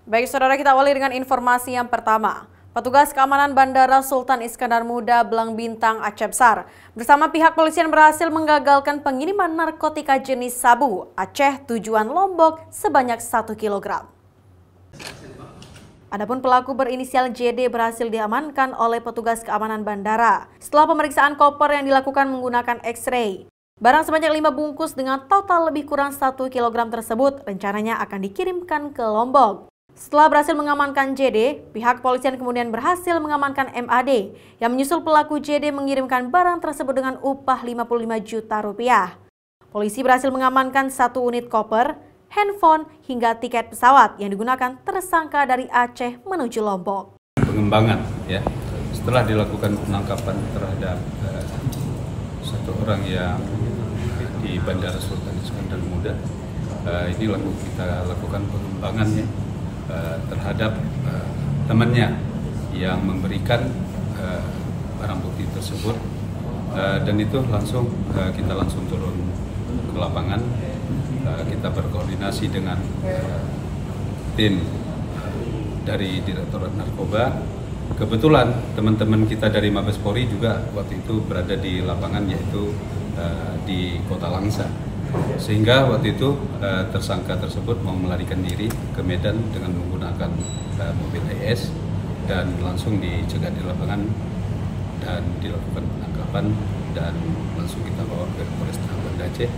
Baik saudara, kita awali dengan informasi yang pertama. Petugas keamanan Bandara Sultan Iskandar Muda Belang Bintang Aceh Besar bersama pihak polisian berhasil menggagalkan pengiriman narkotika jenis sabu Aceh tujuan Lombok sebanyak 1 kg. Adapun pelaku berinisial JD berhasil diamankan oleh petugas keamanan bandara setelah pemeriksaan koper yang dilakukan menggunakan X-ray. Barang sebanyak 5 bungkus dengan total lebih kurang 1 kg tersebut rencananya akan dikirimkan ke Lombok. Setelah berhasil mengamankan JD, pihak kepolisian kemudian berhasil mengamankan MAD yang menyusul pelaku JD mengirimkan barang tersebut dengan upah 55 juta rupiah. Polisi berhasil mengamankan 1 unit koper, handphone, hingga tiket pesawat yang digunakan tersangka dari Aceh menuju Lombok. Pengembangan ya, setelah dilakukan penangkapan terhadap satu orang yang di Bandara Sultan Iskandar Muda, ini kita lakukan pengembangannya terhadap temannya yang memberikan barang bukti tersebut, dan itu kita langsung turun ke lapangan. Kita berkoordinasi dengan tim dari Direktorat Narkoba. Kebetulan teman-teman kita dari Mabes Polri juga waktu itu berada di lapangan, yaitu di Kota Langsa. Sehingga waktu itu tersangka tersebut mau melarikan diri ke Medan dengan menggunakan mobil ES, dan langsung dicegat di lapangan dan dilakukan penangkapan, dan langsung kita bawa ke Polresta Banda Aceh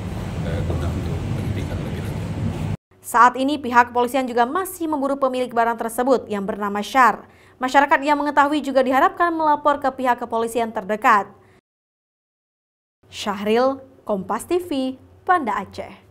guna untuk penyidikan lebih lanjut. Saat ini pihak kepolisian juga masih memburu pemilik barang tersebut yang bernama Syar. Masyarakat yang mengetahui juga diharapkan melapor ke pihak kepolisian terdekat. Syahril, Kompas TV, Banda Aceh.